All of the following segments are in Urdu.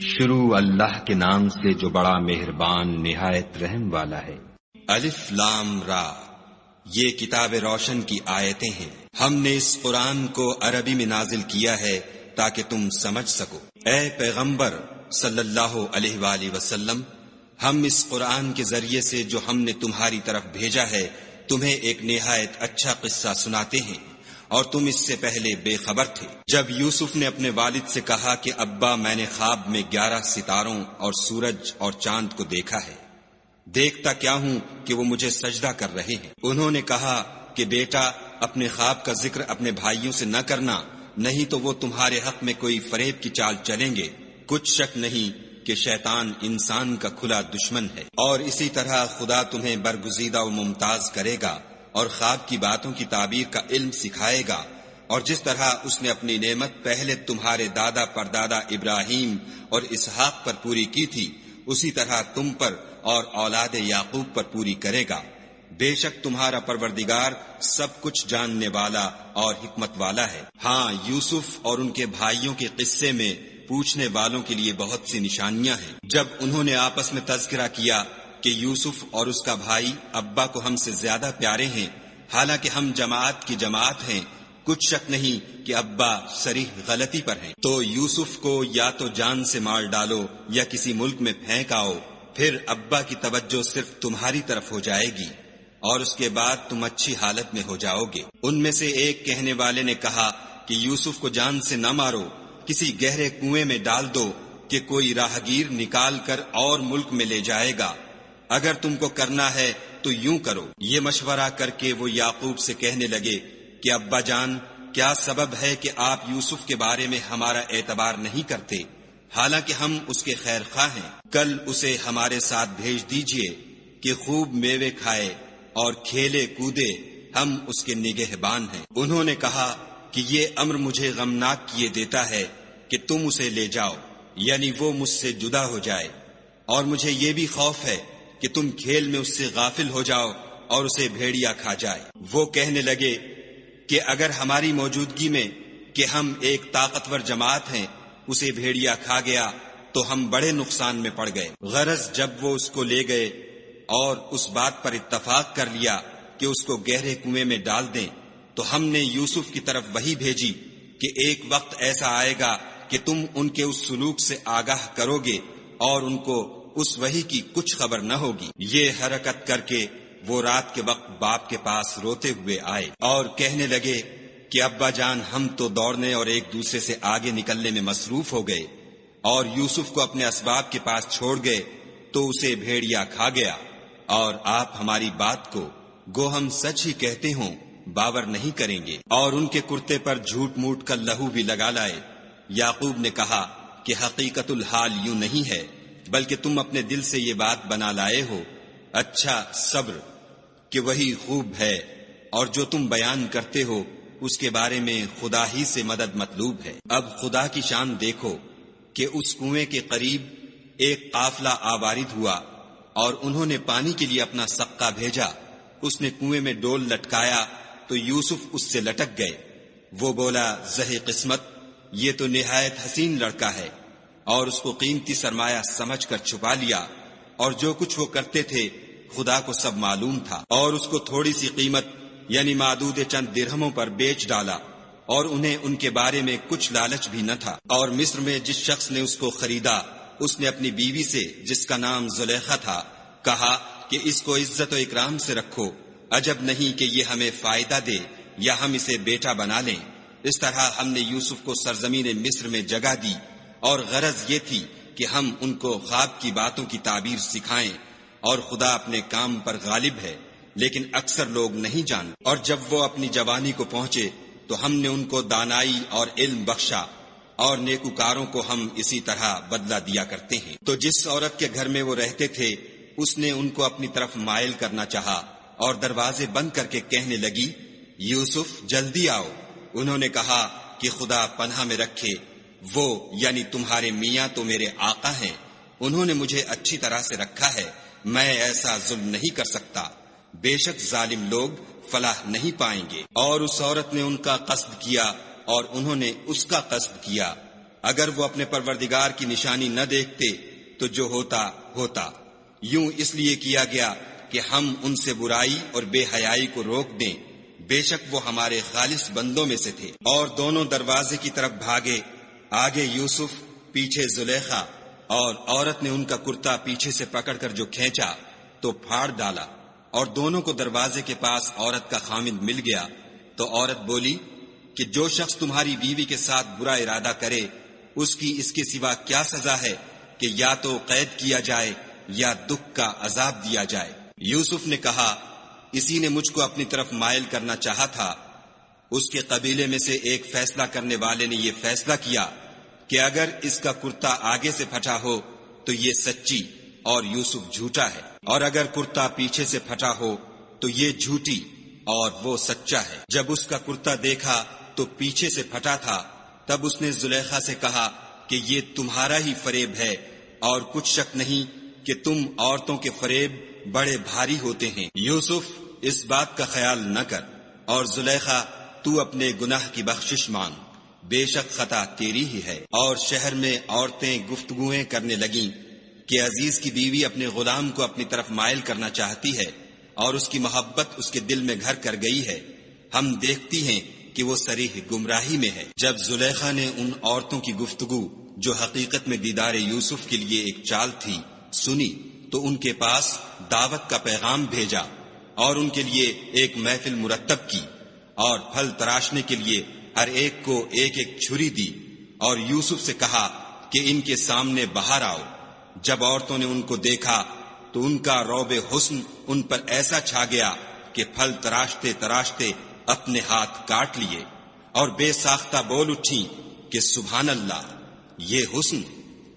شروع اللہ کے نام سے جو بڑا مہربان نہایت رحم والا ہے۔ الف لام را، یہ کتاب روشن کی آیتیں ہیں۔ ہم نے اس قرآن کو عربی میں نازل کیا ہے تاکہ تم سمجھ سکو۔ اے پیغمبر صلی اللہ علیہ وآلہ وسلم، ہم اس قرآن کے ذریعے سے جو ہم نے تمہاری طرف بھیجا ہے تمہیں ایک نہایت اچھا قصہ سناتے ہیں، اور تم اس سے پہلے بے خبر تھے۔ جب یوسف نے اپنے والد سے کہا کہ ابا، میں نے خواب میں 11 ستاروں اور سورج اور چاند کو دیکھا ہے، دیکھتا کیا ہوں کہ وہ مجھے سجدہ کر رہے ہیں۔ انہوں نے کہا کہ بیٹا، اپنے خواب کا ذکر اپنے بھائیوں سے نہ کرنا، نہیں تو وہ تمہارے حق میں کوئی فریب کی چال چلیں گے۔ کچھ شک نہیں کہ شیطان انسان کا کھلا دشمن ہے، اور اسی طرح خدا تمہیں برگزیدہ و ممتاز کرے گا اور خواب کی باتوں کی تعبیر کا علم سکھائے گا، اور جس طرح اس نے اپنی نعمت پہلے تمہارے دادا پردادا ابراہیم اور اسحاق پر پوری کی تھی، اسی طرح تم پر اور اولاد یعقوب پر پوری کرے گا۔ بے شک تمہارا پروردگار سب کچھ جاننے والا اور حکمت والا ہے۔ ہاں، یوسف اور ان کے بھائیوں کے قصے میں پوچھنے والوں کے لیے بہت سی نشانیاں ہیں۔ جب انہوں نے آپس میں تذکرہ کیا کہ یوسف اور اس کا بھائی ابا کو ہم سے زیادہ پیارے ہیں، حالانکہ ہم جماعت کی جماعت ہیں، کچھ شک نہیں کہ ابا صریح غلطی پر ہیں، تو یوسف کو یا تو جان سے مار ڈالو یا کسی ملک میں پھینک آؤ، پھر ابا کی توجہ صرف تمہاری طرف ہو جائے گی، اور اس کے بعد تم اچھی حالت میں ہو جاؤ گے۔ ان میں سے ایک کہنے والے نے کہا کہ یوسف کو جان سے نہ مارو، کسی گہرے کنویں میں ڈال دو کہ کوئی راہگیر نکال کر اور ملک میں لے جائے گا۔ اگر تم کو کرنا ہے تو یوں کرو۔ یہ مشورہ کر کے وہ یعقوب سے کہنے لگے کہ ابا جان، کیا سبب ہے کہ آپ یوسف کے بارے میں ہمارا اعتبار نہیں کرتے، حالانکہ ہم اس کے خیر خواہ ہیں؟ کل اسے ہمارے ساتھ بھیج دیجئے کہ خوب میوے کھائے اور کھیلے کودے، ہم اس کے نگہبان ہیں۔ انہوں نے کہا کہ یہ امر مجھے غمناک کیے دیتا ہے کہ تم اسے لے جاؤ، یعنی وہ مجھ سے جدا ہو جائے، اور مجھے یہ بھی خوف ہے کہ تم کھیل میں اس سے غافل ہو جاؤ اور اسے بھیڑیا کھا جائے۔ وہ کہنے لگے کہ اگر ہماری موجودگی میں کہ ہم ایک طاقتور جماعت ہیں اسے بھیڑیا کھا گیا تو ہم بڑے نقصان میں پڑ گئے۔ غرض جب وہ اس کو لے گئے اور اس بات پر اتفاق کر لیا کہ اس کو گہرے کنویں میں ڈال دیں، تو ہم نے یوسف کی طرف وحی بھیجی کہ ایک وقت ایسا آئے گا کہ تم ان کے اس سلوک سے آگاہ کرو گے اور ان کو اس وحی کی کچھ خبر نہ ہوگی۔ یہ حرکت کر کے وہ رات کے وقت باپ کے پاس روتے ہوئے آئے اور کہنے لگے کہ ابا جان، ہم تو دوڑنے اور ایک دوسرے سے آگے نکلنے میں مصروف ہو گئے اور یوسف کو اپنے اسباب کے پاس چھوڑ گئے تو اسے بھیڑیا کھا گیا، اور آپ ہماری بات کو گو ہم سچ ہی کہتے ہوں باور نہیں کریں گے، اور ان کے کرتے پر جھوٹ موٹ کا لہو بھی لگا لائے۔ یعقوب نے کہا کہ حقیقت الحال یوں نہیں ہے، بلکہ تم اپنے دل سے یہ بات بنا لائے ہو۔ اچھا، صبر کہ وہی خوب ہے، اور جو تم بیان کرتے ہو اس کے بارے میں خدا ہی سے مدد مطلوب ہے۔ اب خدا کی شان دیکھو کہ اس کنویں کے قریب ایک قافلہ آوارد ہوا، اور انہوں نے پانی کے لیے اپنا سقا بھیجا۔ اس نے کنویں میں ڈول لٹکایا تو یوسف اس سے لٹک گئے۔ وہ بولا، زہ قسمت، یہ تو نہایت حسین لڑکا ہے، اور اس کو قیمتی سرمایہ سمجھ کر چھپا لیا، اور جو کچھ وہ کرتے تھے خدا کو سب معلوم تھا، اور اس کو تھوڑی سی قیمت یعنی معدود چند درہموں پر بیچ ڈالا، اور انہیں ان کے بارے میں کچھ لالچ بھی نہ تھا۔ اور مصر میں جس شخص نے اس کو خریدا، اس نے اپنی بیوی سے جس کا نام زلیخا تھا کہا کہ اس کو عزت و اکرام سے رکھو، عجب نہیں کہ یہ ہمیں فائدہ دے یا ہم اسے بیٹا بنا لیں۔ اس طرح ہم نے یوسف کو سرزمین مصر میں جگہ دی، اور غرض یہ تھی کہ ہم ان کو خواب کی باتوں کی تعبیر سکھائیں، اور خدا اپنے کام پر غالب ہے، لیکن اکثر لوگ نہیں جانتے۔ اور جب وہ اپنی جوانی کو پہنچے تو ہم نے ان کو دانائی اور علم بخشا، اور نیکوکاروں کو ہم اسی طرح بدلہ دیا کرتے ہیں۔ تو جس عورت کے گھر میں وہ رہتے تھے اس نے ان کو اپنی طرف مائل کرنا چاہا، اور دروازے بند کر کے کہنے لگی، یوسف جلدی آؤ۔ انہوں نے کہا کہ خدا پناہ میں رکھے، وہ یعنی تمہارے میاں تو میرے آقا ہیں، انہوں نے مجھے اچھی طرح سے رکھا ہے، میں ایسا ظلم نہیں کر سکتا، بے شک ظالم لوگ فلاح نہیں پائیں گے۔ اور اس عورت نے ان کا قصد کیا اور انہوں نے اس کا قصد کیا، اگر وہ اپنے پروردگار کی نشانی نہ دیکھتے تو جو ہوتا ہوتا، یوں اس لیے کیا گیا کہ ہم ان سے برائی اور بے حیائی کو روک دیں، بے شک وہ ہمارے خالص بندوں میں سے تھے۔ اور دونوں دروازے کی طرف بھاگے، آگے یوسف، پیچھے زلیخا، اور عورت نے ان کا کرتا پیچھے سے پکڑ کر جو کھینچا تو پھاڑ ڈالا، اور دونوں کو دروازے کے پاس عورت کا خامند مل گیا۔ تو عورت بولی کہ جو شخص تمہاری بیوی کے ساتھ برا ارادہ کرے اس کی اس کے سوا کیا سزا ہے کہ یا تو قید کیا جائے یا دکھ کا عذاب دیا جائے۔ یوسف نے کہا، اسی نے مجھ کو اپنی طرف مائل کرنا چاہا تھا۔ اس کے قبیلے میں سے ایک فیصلہ کرنے والے نے یہ فیصلہ کیا کہ اگر اس کا کرتا آگے سے پھٹا ہو تو یہ سچی اور یوسف جھوٹا ہے، اور اگر کرتا پیچھے سے پھٹا ہو تو یہ جھوٹی اور وہ سچا ہے۔ جب اس کا کرتا دیکھا تو پیچھے سے پھٹا تھا، تب اس نے زلیخا سے کہا کہ یہ تمہارا ہی فریب ہے، اور کچھ شک نہیں کہ تم عورتوں کے فریب بڑے بھاری ہوتے ہیں۔ یوسف، اس بات کا خیال نہ کر، اور زلیخا تو اپنے گناہ کی بخشش مانگ، بے شک خطا تیری ہی ہے۔ اور شہر میں عورتیں گفتگویں کرنے لگیں کہ عزیز کی بیوی اپنے غلام کو اپنی طرف مائل کرنا چاہتی ہے اور اس کی محبت اس کے دل میں گھر کر گئی ہے، ہم دیکھتی ہیں کہ وہ صریح گمراہی میں ہے۔ جب زلیخا نے ان عورتوں کی گفتگو جو حقیقت میں دیدار یوسف کے لیے ایک چال تھی سنی تو ان کے پاس دعوت کا پیغام بھیجا اور ان کے لیے ایک محفل مرتب کی، اور پھل تراشنے کے لیے ہر ایک کو ایک ایک چھری دی، اور یوسف سے کہا کہ ان کے سامنے باہر آؤ۔ جب عورتوں نے ان کو دیکھا تو ان کا روب حسن ان پر ایسا چھا گیا کہ پھل تراشتے تراشتے اپنے ہاتھ کاٹ لیے، اور بے ساختہ بول اٹھیں کہ سبحان اللہ، یہ حسن،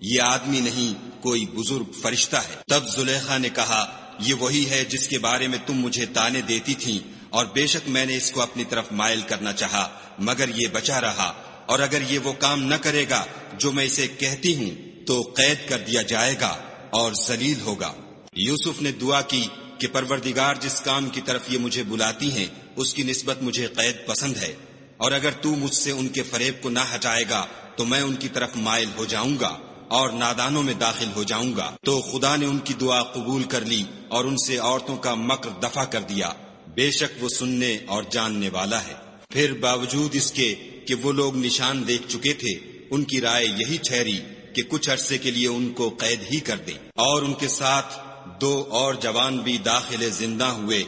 یہ آدمی نہیں کوئی بزرگ فرشتہ ہے۔ تب زلیخا نے کہا، یہ وہی ہے جس کے بارے میں تم مجھے تانے دیتی تھیں، اور بے شک میں نے اس کو اپنی طرف مائل کرنا چاہا مگر یہ بچا رہا، اور اگر یہ وہ کام نہ کرے گا جو میں اسے کہتی ہوں تو قید کر دیا جائے گا اور ذلیل ہوگا۔ یوسف نے دعا کی کہ پروردگار جس کام کی طرف یہ مجھے بلاتی ہیں اس کی نسبت مجھے قید پسند ہے، اور اگر تو مجھ سے ان کے فریب کو نہ ہٹائے گا تو میں ان کی طرف مائل ہو جاؤں گا اور نادانوں میں داخل ہو جاؤں گا۔ تو خدا نے ان کی دعا قبول کر لی اور ان سے عورتوں کا مکر دفع کر دیا، بے شک وہ سننے اور جاننے والا ہے۔ پھر باوجود اس کے کہ وہ لوگ نشان دیکھ چکے تھے، ان کی رائے یہی ٹھہری کہ کچھ عرصے کے لیے ان کو قید ہی کر دیں، اور ان کے ساتھ 2 اور جوان بھی داخل زندہ ہوئے۔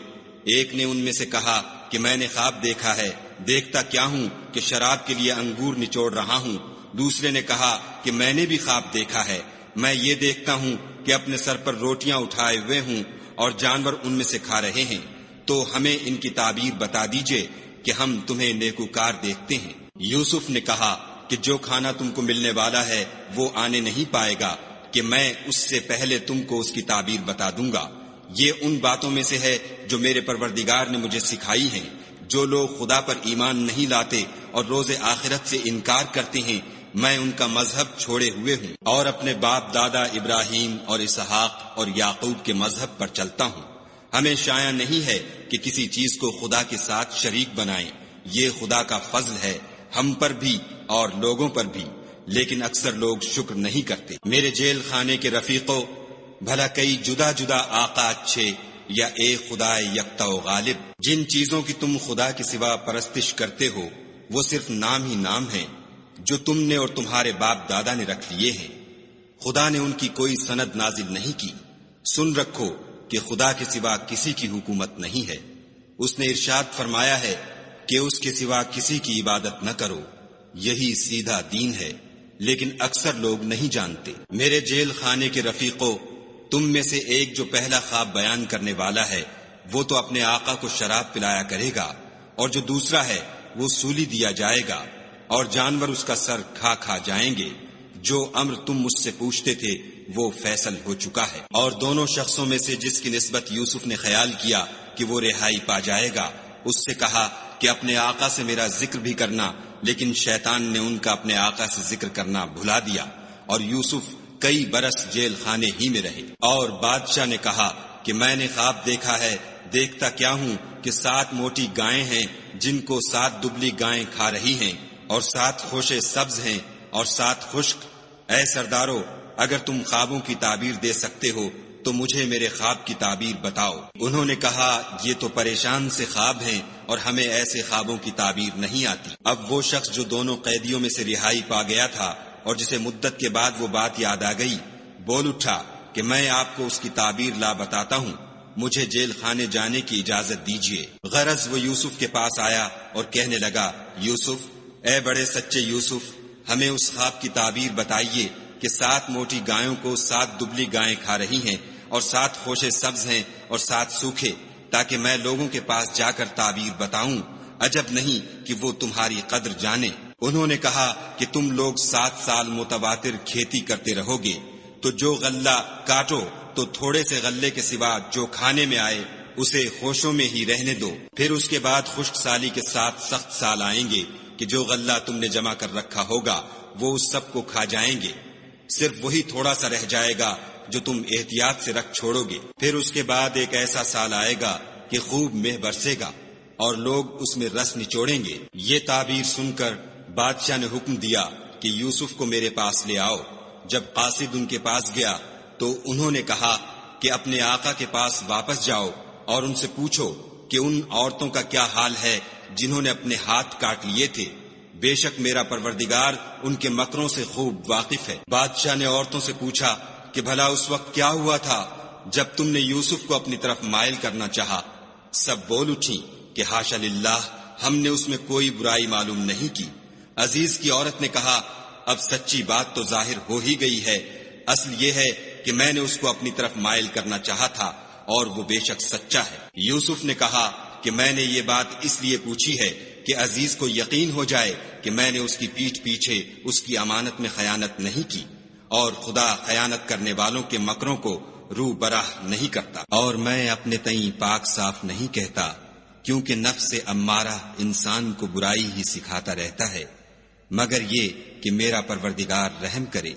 ایک نے ان میں سے کہا کہ میں نے خواب دیکھا ہے، دیکھتا کیا ہوں کہ شراب کے لیے انگور نچوڑ رہا ہوں۔ دوسرے نے کہا کہ میں نے بھی خواب دیکھا ہے، میں یہ دیکھتا ہوں کہ اپنے سر پر روٹیاں اٹھائے ہوئے ہوں اور جانور ان میں سے کھا رہے ہیں، تو ہمیں ان کی تعبیر بتا دیجئے کہ ہم تمہیں نیکوکار دیکھتے ہیں۔ یوسف نے کہا کہ جو کھانا تم کو ملنے والا ہے وہ آنے نہیں پائے گا کہ میں اس سے پہلے تم کو اس کی تعبیر بتا دوں گا۔ یہ ان باتوں میں سے ہے جو میرے پروردگار نے مجھے سکھائی ہیں۔ جو لوگ خدا پر ایمان نہیں لاتے اور روز آخرت سے انکار کرتے ہیں، میں ان کا مذہب چھوڑے ہوئے ہوں اور اپنے باپ دادا ابراہیم اور اسحاق اور یعقوب کے مذہب پر چلتا ہوں۔ ہمیں شایع نہیں ہے کہ کسی چیز کو خدا کے ساتھ شریک بنائیں، یہ خدا کا فضل ہے ہم پر بھی اور لوگوں پر بھی، لیکن اکثر لوگ شکر نہیں کرتے۔ میرے جیل خانے کے رفیقوں، بھلا کئی جدا جدا آقا اچھے یا ایک خدا یکتا و غالب؟ جن چیزوں کی تم خدا کے سوا پرستش کرتے ہو وہ صرف نام ہی نام ہیں جو تم نے اور تمہارے باپ دادا نے رکھ لیے ہیں، خدا نے ان کی کوئی سند نازل نہیں کی۔ سن رکھو کہ خدا کے سوا کسی کی حکومت نہیں ہے۔ اس نے ارشاد فرمایا ہے کہ اس کے سوا کسی کی عبادت نہ کرو، یہی سیدھا دین ہے، لیکن اکثر لوگ نہیں جانتے۔ میرے جیل خانے کے رفیقوں، تم میں سے ایک جو پہلا خواب بیان کرنے والا ہے وہ تو اپنے آقا کو شراب پلایا کرے گا، اور جو دوسرا ہے وہ سولی دیا جائے گا اور جانور اس کا سر کھا کھا جائیں گے۔ جو امر تم مجھ سے پوچھتے تھے وہ فیصل ہو چکا ہے۔ اور دونوں شخصوں میں سے جس کی نسبت یوسف نے خیال کیا کہ وہ رہائی پا جائے گا، اس سے کہا کہ اپنے آقا سے میرا ذکر بھی کرنا، لیکن شیطان نے ان کا اپنے آقا سے ذکر کرنا بھلا دیا، اور یوسف کئی برس جیل خانے ہی میں رہے۔ اور بادشاہ نے کہا کہ میں نے خواب دیکھا ہے، دیکھتا کیا ہوں کہ 7 موٹی گائیں ہیں جن کو 7 دبلی گائیں کھا رہی ہیں، اور 7 خوشے سبز ہیں اور 7 خشک۔ اے سردارو، اگر تم خوابوں کی تعبیر دے سکتے ہو تو مجھے میرے خواب کی تعبیر بتاؤ۔ انہوں نے کہا یہ تو پریشان سے خواب ہیں اور ہمیں ایسے خوابوں کی تعبیر نہیں آتی۔ اب وہ شخص جو دونوں قیدیوں میں سے رہائی پا گیا تھا اور جسے مدت کے بعد وہ بات یاد آ گئی، بول اٹھا کہ میں آپ کو اس کی تعبیر لا بتاتا ہوں، مجھے جیل خانے جانے کی اجازت دیجیے۔ غرض وہ یوسف کے پاس آیا اور کہنے لگا، یوسف، اے بڑے سچے یوسف، ہمیں اس خواب کی تعبیر بتائیے کہ 7 موٹی گایوں کو 7 دبلی گائیں کھا رہی ہیں اور 7 خوشے سبز ہیں اور 7 سوکھے، تاکہ میں لوگوں کے پاس جا کر تعبیر بتاؤں، عجب نہیں کہ وہ تمہاری قدر جانے۔ انہوں نے کہا کہ تم لوگ 7 سال متواتر کھیتی کرتے رہو گے، تو جو غلہ کاٹو تو تھوڑے سے غلے کے سوا جو کھانے میں آئے اسے خوشوں میں ہی رہنے دو، پھر اس کے بعد خشک سالی کے 7 سخت سال آئیں گے کہ جو غلہ تم نے جمع کر رکھا ہوگا وہ اس سب کو کھا جائیں گے، صرف وہی تھوڑا سا رہ جائے گا جو تم احتیاط سے رکھ چھوڑو گے۔ پھر اس کے بعد ایک ایسا سال آئے گا کہ خوب مہ برسے گا اور لوگ اس میں رس نچوڑیں گے۔ یہ تعبیر سن کر بادشاہ نے حکم دیا کہ یوسف کو میرے پاس لے آؤ۔ جب قاصد ان کے پاس گیا تو انہوں نے کہا کہ اپنے آقا کے پاس واپس جاؤ اور ان سے پوچھو کہ ان عورتوں کا کیا حال ہے جنہوں نے اپنے ہاتھ کاٹ لیے تھے، بے شک میرا پروردگار ان کے مکروں سے خوب واقف ہے۔ بادشاہ نے عورتوں سے پوچھا کہ بھلا اس وقت کیا ہوا تھا جب تم نے یوسف کو اپنی طرف مائل کرنا چاہا؟ سب بول اٹھی کہ حاشا للہ، ہم نے اس میں کوئی برائی معلوم نہیں کی۔ عزیز کی عورت نے کہا، اب سچی بات تو ظاہر ہو ہی گئی ہے، اصل یہ ہے کہ میں نے اس کو اپنی طرف مائل کرنا چاہا تھا اور وہ بے شک سچا ہے۔ یوسف نے کہا کہ میں نے یہ بات اس لیے پوچھی ہے کہ عزیز کو یقین ہو جائے کہ میں نے اس کی پیٹھ پیچھے اس کی امانت میں خیانت نہیں کی، اور خدا خیانت کرنے والوں کے مکروں کو رو براہ نہیں کرتا، اور میں اپنے تئیں پاک صاف نہیں کہتا، کیونکہ نفس امارہ انسان کو برائی ہی سکھاتا رہتا ہے، مگر یہ کہ میرا پروردگار رحم کرے،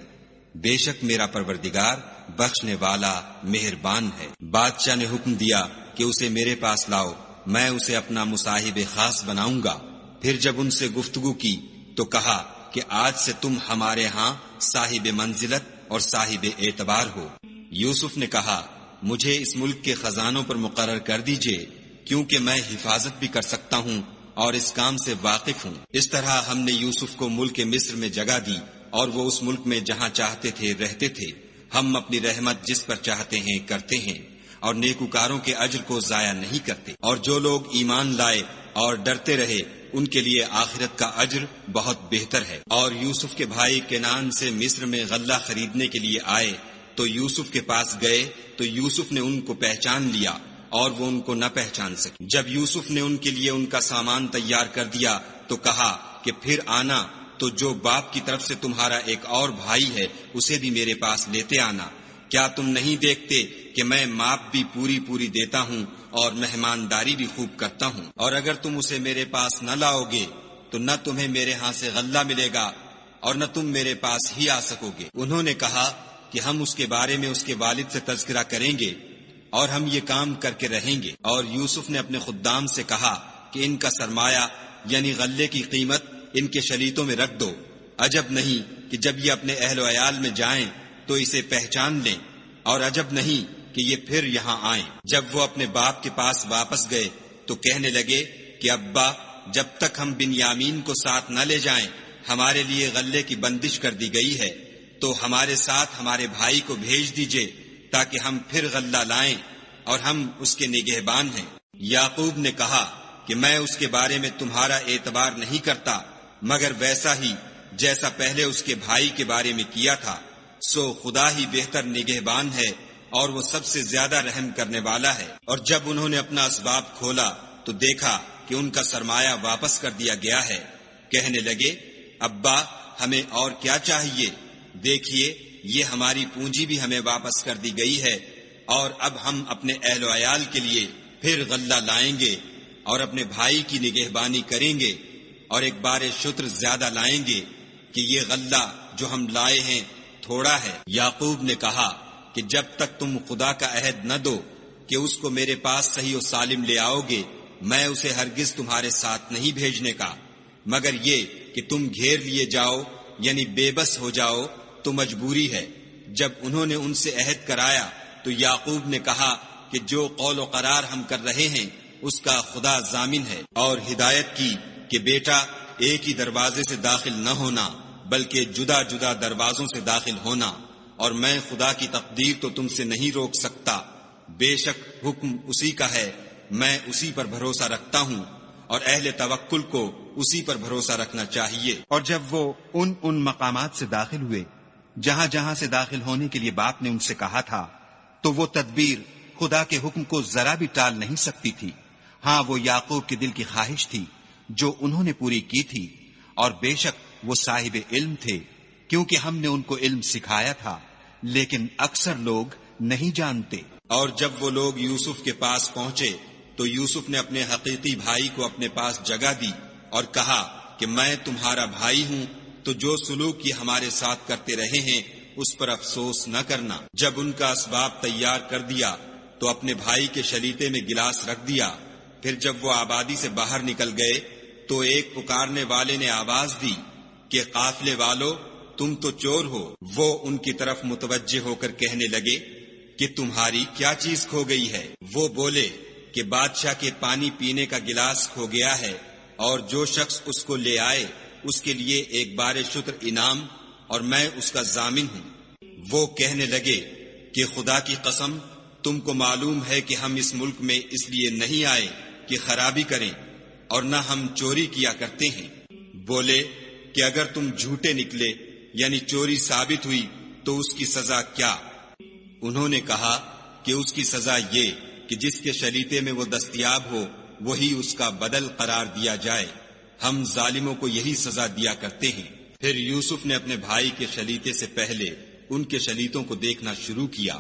بے شک میرا پروردگار بخشنے والا مہربان ہے۔ بادشاہ نے حکم دیا کہ اسے میرے پاس لاؤ، میں اسے اپنا مصاحب خاص بناؤں گا۔ پھر جب ان سے گفتگو کی تو کہا کہ آج سے تم ہمارے ہاں صاحب منزلت اور صاحب اعتبار ہو۔ یوسف نے کہا، مجھے اس ملک کے خزانوں پر مقرر کر دیجئے، کیونکہ میں حفاظت بھی کر سکتا ہوں اور اس کام سے واقف ہوں۔ اس طرح ہم نے یوسف کو ملک مصر میں جگہ دی اور وہ اس ملک میں جہاں چاہتے تھے رہتے تھے۔ ہم اپنی رحمت جس پر چاہتے ہیں کرتے ہیں اور نیکوکاروں کے اجر کو ضائع نہیں کرتے، اور جو لوگ ایمان لائے اور ڈرتے رہے ان کے لیے آخرت کا اجر بہت بہتر ہے۔ اور یوسف کے بھائی کنعان سے مصر میں غلہ خریدنے کے لیے آئے تو یوسف کے پاس گئے تو یوسف نے ان کو پہچان لیا اور وہ ان کو نہ پہچان سکے۔ جب یوسف نے ان کے لیے ان کا سامان تیار کر دیا تو کہا کہ پھر آنا تو جو باپ کی طرف سے تمہارا ایک اور بھائی ہے اسے بھی میرے پاس لیتے آنا۔ کیا تم نہیں دیکھتے کہ میں ماپ بھی پوری دیتا ہوں اور مہمانداری بھی خوب کرتا ہوں؟ اور اگر تم اسے میرے پاس نہ لاؤ گے تو نہ تمہیں میرے ہاں سے غلہ ملے گا اور نہ تم میرے پاس ہی آ سکو گے۔ انہوں نے کہا کہ ہم اس کے بارے میں اس کے والد سے تذکرہ کریں گے اور ہم یہ کام کر کے رہیں گے۔ اور یوسف نے اپنے خدام سے کہا کہ ان کا سرمایہ یعنی غلے کی قیمت ان کے شلیتوں میں رکھ دو، عجب نہیں کہ جب یہ اپنے اہل و عیال میں جائیں تو اسے پہچان لیں، اور عجب نہیں کہ یہ پھر یہاں آئیں۔ جب وہ اپنے باپ کے پاس واپس گئے تو کہنے لگے کہ ابا، جب تک ہم بنیامین کو ساتھ نہ لے جائیں ہمارے لیے غلے کی بندش کر دی گئی ہے، تو ہمارے ساتھ ہمارے بھائی کو بھیج دیجئے تاکہ ہم پھر غلہ لائیں اور ہم اس کے نگہبان ہیں۔ یعقوب نے کہا کہ میں اس کے بارے میں تمہارا اعتبار نہیں کرتا مگر ویسا ہی جیسا پہلے اس کے بھائی کے بارے میں کیا تھا، سو خدا ہی بہتر نگہبان ہے اور وہ سب سے زیادہ رحم کرنے والا ہے۔ اور جب انہوں نے اپنا اسباب کھولا تو دیکھا کہ ان کا سرمایہ واپس کر دیا گیا ہے۔ کہنے لگے، ابا ہمیں اور کیا چاہیے؟ دیکھیے یہ ہماری پونجی بھی ہمیں واپس کر دی گئی ہے، اور اب ہم اپنے اہل و عیال کے لیے پھر غلہ لائیں گے اور اپنے بھائی کی نگہبانی کریں گے، اور ایک بار شتر زیادہ لائیں گے کہ یہ غلہ جو ہم لائے ہیں تھوڑا ہے۔ یعقوب نے کہا کہ جب تک تم خدا کا عہد نہ دو کہ اس کو میرے پاس صحیح و سالم لے آؤ گے، میں اسے ہرگز تمہارے ساتھ نہیں بھیجنے کا، مگر یہ کہ تم گھیر لیے جاؤ یعنی بے بس ہو جاؤ تو مجبوری ہے۔ جب انہوں نے ان سے عہد کرایا تو یعقوب نے کہا کہ جو قول و قرار ہم کر رہے ہیں اس کا خدا ضامن ہے، اور ہدایت کی کہ بیٹا ایک ہی دروازے سے داخل نہ ہونا بلکہ جدا جدا دروازوں سے داخل ہونا، اور میں خدا کی تقدیر تو تم سے نہیں روک سکتا، بے شک حکم اسی کا ہے، میں اسی پر بھروسہ رکھتا ہوں، اور اہل توکل کو اسی پر بھروسہ رکھنا چاہیے۔ اور جب وہ ان مقامات سے داخل ہوئے جہاں جہاں سے داخل ہونے کے لیے باپ نے ان سے کہا تھا، تو وہ تدبیر خدا کے حکم کو ذرا بھی ٹال نہیں سکتی تھی۔ ہاں، وہ یعقوب کے دل کی خواہش تھی جو انہوں نے پوری کی تھی، اور بے شک وہ صاحب علم تھے، کیونکہ ہم نے ان کو علم سکھایا تھا، لیکن اکثر لوگ نہیں جانتے۔ اور جب وہ لوگ یوسف کے پاس پہنچے تو یوسف نے اپنے حقیقی بھائی کو اپنے پاس جگہ دی اور کہا کہ میں تمہارا بھائی ہوں، تو جو سلوک یہ ہمارے ساتھ کرتے رہے ہیں اس پر افسوس نہ کرنا۔ جب ان کا اسباب تیار کر دیا تو اپنے بھائی کے شلیتے میں گلاس رکھ دیا۔ پھر جب وہ آبادی سے باہر نکل گئے تو ایک پکارنے والے نے آواز دی کہ قافلے والو، تم تو چور ہو۔ وہ ان کی طرف متوجہ ہو کر کہنے لگے کہ تمہاری کیا چیز کھو گئی ہے؟ وہ بولے کہ بادشاہ کے پانی پینے کا گلاس کھو گیا ہے، اور جو شخص اس کو لے آئے اس کے لیے ایک بار شکر انعام، اور میں اس کا ضامن ہوں۔ وہ کہنے لگے کہ خدا کی قسم، تم کو معلوم ہے کہ ہم اس ملک میں اس لیے نہیں آئے کہ خرابی کریں، اور نہ ہم چوری کیا کرتے ہیں۔ بولے کہ اگر تم جھوٹے نکلے یعنی چوری ثابت ہوئی تو اس کی سزا کیا؟ انہوں نے کہا کہ اس کی سزا یہ کہ جس کے شلیتے میں وہ دستیاب ہو وہی اس کا بدل قرار دیا جائے، ہم ظالموں کو یہی سزا دیا کرتے ہیں۔ پھر یوسف نے اپنے بھائی کے شلیتے سے پہلے ان کے شلیتوں کو دیکھنا شروع کیا،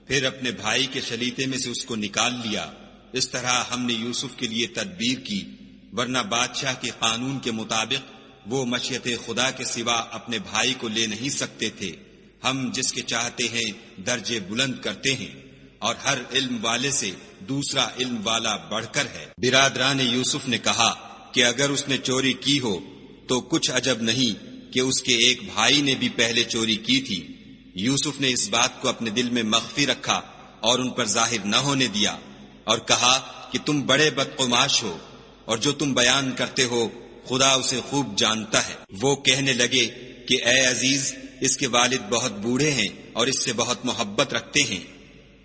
پھر اپنے بھائی کے شلیتے میں سے اس کو نکال لیا۔ اس طرح ہم نے یوسف کے لیے تدبیر کی، ورنہ بادشاہ کے قانون کے مطابق وہ مشیت خدا کے سوا اپنے بھائی کو لے نہیں سکتے تھے۔ ہم جس کے چاہتے ہیں درجے بلند کرتے ہیں، اور ہر علم والے سے دوسرا علم والا بڑھ کر ہے۔ برادران یوسف نے کہا کہ اگر اس نے چوری کی ہو تو کچھ عجب نہیں کہ اس کے ایک بھائی نے بھی پہلے چوری کی تھی۔ یوسف نے اس بات کو اپنے دل میں مخفی رکھا اور ان پر ظاہر نہ ہونے دیا، اور کہا کہ تم بڑے بدقماش ہو، اور جو تم بیان کرتے ہو خدا اسے خوب جانتا ہے۔ وہ کہنے لگے کہ اے عزیز، اس کے والد بہت بوڑھے ہیں اور اس سے بہت محبت رکھتے ہیں،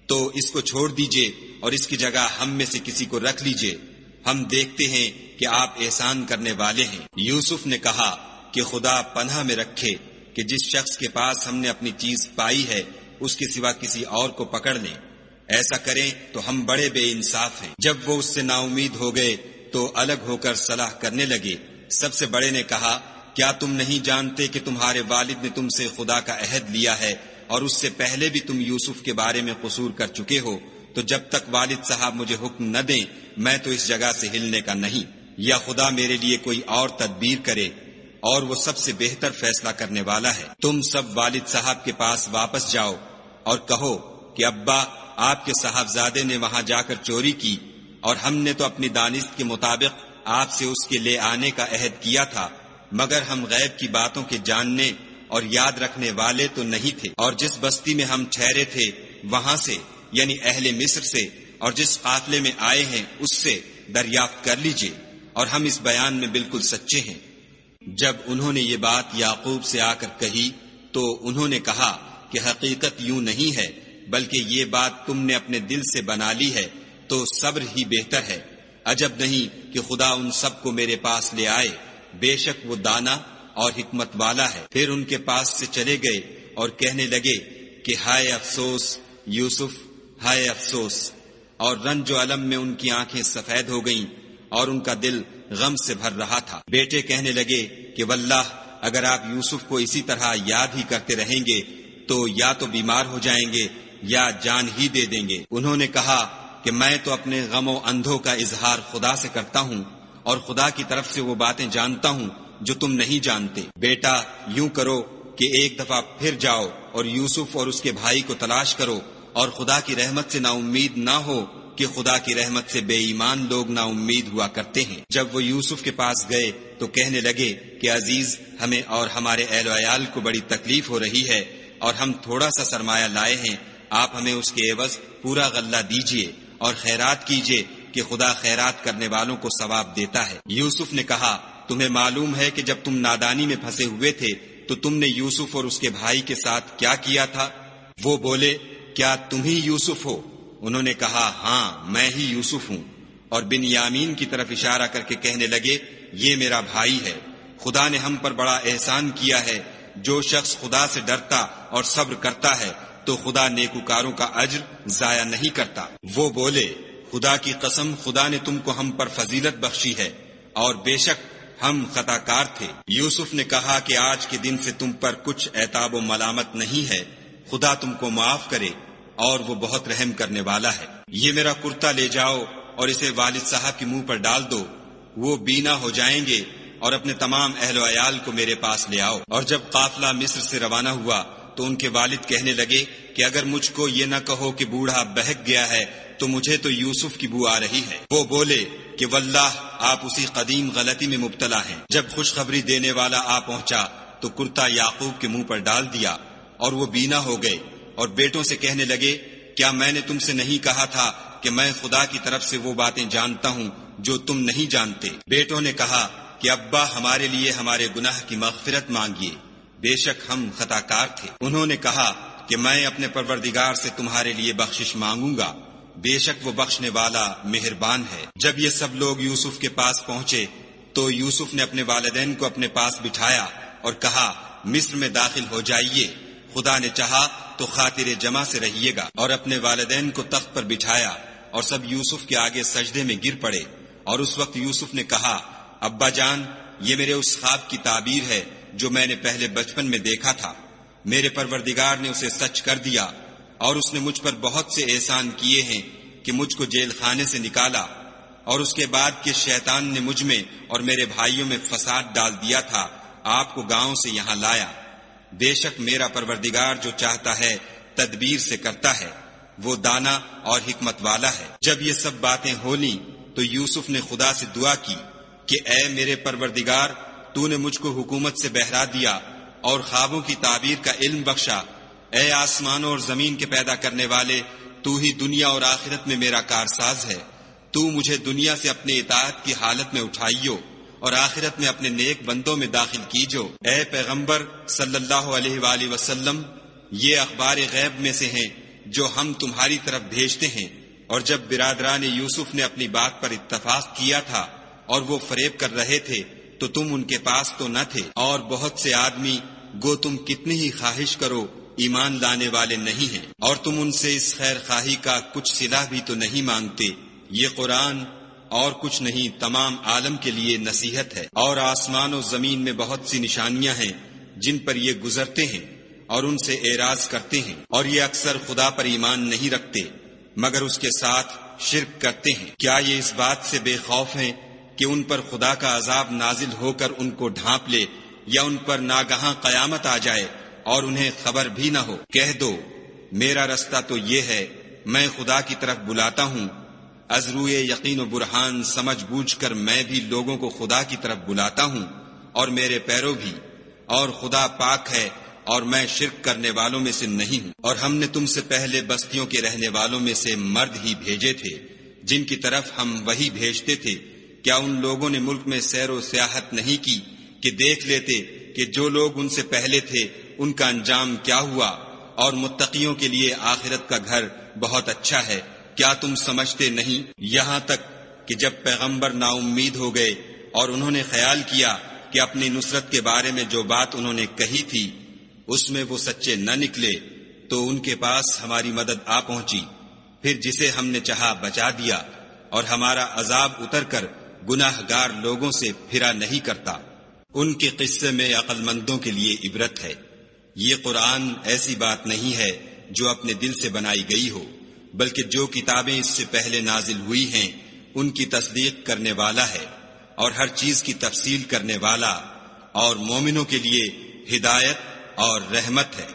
تو اس کو چھوڑ دیجئے اور اس کی جگہ ہم میں سے کسی کو رکھ لیجئے، ہم دیکھتے ہیں کہ آپ احسان کرنے والے ہیں۔ یوسف نے کہا کہ خدا پناہ میں رکھے کہ جس شخص کے پاس ہم نے اپنی چیز پائی ہے اس کے سوا کسی اور کو پکڑ لیں، ایسا کریں تو ہم بڑے بے انصاف ہیں۔ جب وہ اس سے نا امید ہو گئے تو الگ ہو کر صلاح کرنے لگے۔ سب سے بڑے نے کہا کیا تم نہیں جانتے کہ تمہارے والد نے تم سے خدا کا عہد لیا ہے، اور اس سے پہلے بھی تم یوسف کے بارے میں قصور کر چکے ہو، تو جب تک والد صاحب مجھے حکم نہ دیں میں تو اس جگہ سے ہلنے کا نہیں، یا خدا میرے لیے کوئی اور تدبیر کرے، اور وہ سب سے بہتر فیصلہ کرنے والا ہے۔ تم سب والد صاحب کے پاس واپس جاؤ اور کہو کہ ابا، آپ کے صاحبزادے نے وہاں جا کر چوری کی، اور ہم نے تو اپنی دانست کے مطابق آپ سے اس کے لے آنے کا عہد کیا تھا، مگر ہم غیب کی باتوں کے جاننے اور یاد رکھنے والے تو نہیں تھے، اور جس بستی میں ہم ٹھہرے تھے وہاں سے یعنی اہل مصر سے، اور جس قافلے میں آئے ہیں اس سے دریافت کر لیجئے، اور ہم اس بیان میں بالکل سچے ہیں۔ جب انہوں نے یہ بات یعقوب سے آ کر کہی تو انہوں نے کہا کہ حقیقت یوں نہیں ہے، بلکہ یہ بات تم نے اپنے دل سے بنا لی ہے، تو صبر ہی بہتر ہے۔ عجب نہیں کہ خدا ان سب کو میرے پاس لے آئے، بے شک وہ دانا اور حکمت والا ہے۔ پھر ان کے پاس سے چلے گئے اور کہنے لگے کہ ہائے افسوس یوسف، ہائے افسوس، اور رنج و الم میں ان کی آنکھیں سفید ہو گئیں اور ان کا دل غم سے بھر رہا تھا۔ بیٹے کہنے لگے کہ واللہ اگر آپ یوسف کو اسی طرح یاد ہی کرتے رہیں گے تو یا تو بیمار ہو جائیں گے یا جان ہی دے دیں گے۔ انہوں نے کہا کہ میں تو اپنے غم و اندھوں کا اظہار خدا سے کرتا ہوں، اور خدا کی طرف سے وہ باتیں جانتا ہوں جو تم نہیں جانتے۔ بیٹا یوں کرو کہ ایک دفعہ پھر جاؤ اور یوسف اور اس کے بھائی کو تلاش کرو، اور خدا کی رحمت سے نا امید نہ ہو کہ خدا کی رحمت سے بے ایمان لوگ نا امید ہوا کرتے ہیں۔ جب وہ یوسف کے پاس گئے تو کہنے لگے کہ عزیز، ہمیں اور ہمارے اہل و عیال کو بڑی تکلیف ہو رہی ہے اور ہم تھوڑا سا سرمایہ لائے ہیں، آپ ہمیں اس کے عوض پورا غلہ دیجیے اور خیرات کیجیے کہ خدا خیرات کرنے والوں کو ثواب دیتا ہے۔ یوسف نے کہا، تمہیں معلوم ہے کہ جب تم نادانی میں پھنسے ہوئے تھے تو تم نے یوسف اور اس کے بھائی کے ساتھ کیا کیا تھا؟ وہ بولے، کیا تم ہی یوسف ہو؟ انہوں نے کہا، ہاں میں ہی یوسف ہوں، اور بنیامین کی طرف اشارہ کر کے کہنے لگے، یہ میرا بھائی ہے، خدا نے ہم پر بڑا احسان کیا ہے۔ جو شخص خدا سے ڈرتا اور صبر کرتا ہے تو خدا نیکوکاروں کا اجر ضائع نہیں کرتا۔ وہ بولے، خدا کی قسم، خدا نے تم کو ہم پر فضیلت بخشی ہے اور بے شک ہم خطا کار تھے۔ یوسف نے کہا کہ آج کے دن سے تم پر کچھ عتاب و ملامت نہیں ہے، خدا تم کو معاف کرے اور وہ بہت رحم کرنے والا ہے۔ یہ میرا کرتا لے جاؤ اور اسے والد صاحب کے منہ پر ڈال دو، وہ بینا ہو جائیں گے، اور اپنے تمام اہل و عیال کو میرے پاس لے آؤ۔ اور جب قافلہ مصر سے روانہ ہوا تو ان کے والد کہنے لگے کہ اگر مجھ کو یہ نہ کہو کہ بوڑھا بہک گیا ہے تو مجھے تو یوسف کی بو آ رہی ہے۔ وہ بولے کہ واللہ آپ اسی قدیم غلطی میں مبتلا ہیں۔ جب خوشخبری دینے والا آ پہنچا تو کرتا یعقوب کے منہ پر ڈال دیا اور وہ بینا ہو گئے، اور بیٹوں سے کہنے لگے، کیا میں نے تم سے نہیں کہا تھا کہ میں خدا کی طرف سے وہ باتیں جانتا ہوں جو تم نہیں جانتے؟ بیٹوں نے کہا کہ ابا، ہمارے لیے ہمارے گناہ کی مغفرت مانگیے، بے شک ہم خطا کار تھے۔ انہوں نے کہا کہ میں اپنے پروردگار سے تمہارے لیے بخشش مانگوں گا، بے شک وہ بخشنے والا مہربان ہے۔ جب یہ سب لوگ یوسف کے پاس پہنچے تو یوسف نے اپنے والدین کو اپنے پاس بٹھایا اور کہا، مصر میں داخل ہو جائیے، خدا نے چاہا تو خاطر جمع سے رہیے گا۔ اور اپنے والدین کو تخت پر بٹھایا اور سب یوسف کے آگے سجدے میں گر پڑے۔ اور اس وقت یوسف نے کہا، ابا جان، یہ میرے اس خواب کی تعبیر ہے جو میں نے پہلے بچپن میں دیکھا تھا۔ میرے پروردگار نے اسے سچ کر دیا، اور اس نے مجھ پر بہت سے احسان کیے ہیں کہ مجھ کو جیل خانے سے نکالا، اور اس کے بعد کہ شیطان نے مجھ میں اور میرے بھائیوں میں فساد ڈال دیا تھا، آپ کو گاؤں سے یہاں لایا۔ بے شک میرا پروردگار جو چاہتا ہے تدبیر سے کرتا ہے، وہ دانا اور حکمت والا ہے۔ جب یہ سب باتیں ہو لیں تو یوسف نے خدا سے دعا کی کہ اے میرے پروردگار، تو نے مجھ کو حکومت سے بہرا دیا اور خوابوں کی تعبیر کا علم بخشا۔ اے آسمانوں اور زمین کے پیدا کرنے والے، تو ہی دنیا اور آخرت میں میرا کارساز ہے۔ تو مجھے دنیا سے اپنے اطاعت کی حالت میں اٹھائیو اور آخرت میں اپنے نیک بندوں میں داخل کیجو۔ اے پیغمبر صلی اللہ علیہ وآلہ وسلم، یہ اخبار غیب میں سے ہیں جو ہم تمہاری طرف بھیجتے ہیں۔ اور جب برادران یوسف نے اپنی بات پر اتفاق کیا تھا اور وہ فریب کر رہے تھے تو تم ان کے پاس تو نہ تھے، اور بہت سے آدمی گو تم کتنی ہی خواہش کرو ایمان لانے والے نہیں ہیں، اور تم ان سے اس خیر خواہی کا کچھ صلہ بھی تو نہیں مانگتے۔ یہ قرآن اور کچھ نہیں تمام عالم کے لیے نصیحت ہے، اور آسمان و زمین میں بہت سی نشانیاں ہیں جن پر یہ گزرتے ہیں اور ان سے اعراض کرتے ہیں، اور یہ اکثر خدا پر ایمان نہیں رکھتے مگر اس کے ساتھ شرک کرتے ہیں۔ کیا یہ اس بات سے بے خوف ہیں کہ ان پر خدا کا عذاب نازل ہو کر ان کو ڈھانپ لے، یا ان پر ناگہاں قیامت آ جائے اور انہیں خبر بھی نہ ہو؟ کہہ دو، میرا رستہ تو یہ ہے، میں خدا کی طرف بلاتا ہوں، از روئے یقین و برہان سمجھ بوجھ کر میں بھی لوگوں کو خدا کی طرف بلاتا ہوں، اور میرے پیرو بھی، اور خدا پاک ہے اور میں شرک کرنے والوں میں سے نہیں ہوں۔ اور ہم نے تم سے پہلے بستیوں کے رہنے والوں میں سے مرد ہی بھیجے تھے جن کی طرف ہم وہی بھیجتے تھے۔ کیا ان لوگوں نے ملک میں سیر و سیاحت نہیں کی کہ دیکھ لیتے کہ جو لوگ ان سے پہلے تھے ان کا انجام کیا ہوا، اور متقیوں کے لیے آخرت کا گھر بہت اچھا ہے؟ کیا تم سمجھتے نہیں؟ یہاں تک کہ جب پیغمبر نا امید ہو گئے اور انہوں نے خیال کیا کہ اپنی نصرت کے بارے میں جو بات انہوں نے کہی تھی اس میں وہ سچے نہ نکلے، تو ان کے پاس ہماری مدد آ پہنچی، پھر جسے ہم نے چاہا بچا دیا، اور ہمارا عذاب اتر کر گناہ گار لوگوں سے پھرا نہیں کرتا۔ ان کے قصے میں عقل مندوں کے لیے عبرت ہے۔ یہ قرآن ایسی بات نہیں ہے جو اپنے دل سے بنائی گئی ہو، بلکہ جو کتابیں اس سے پہلے نازل ہوئی ہیں ان کی تصدیق کرنے والا ہے، اور ہر چیز کی تفصیل کرنے والا، اور مومنوں کے لیے ہدایت اور رحمت ہے۔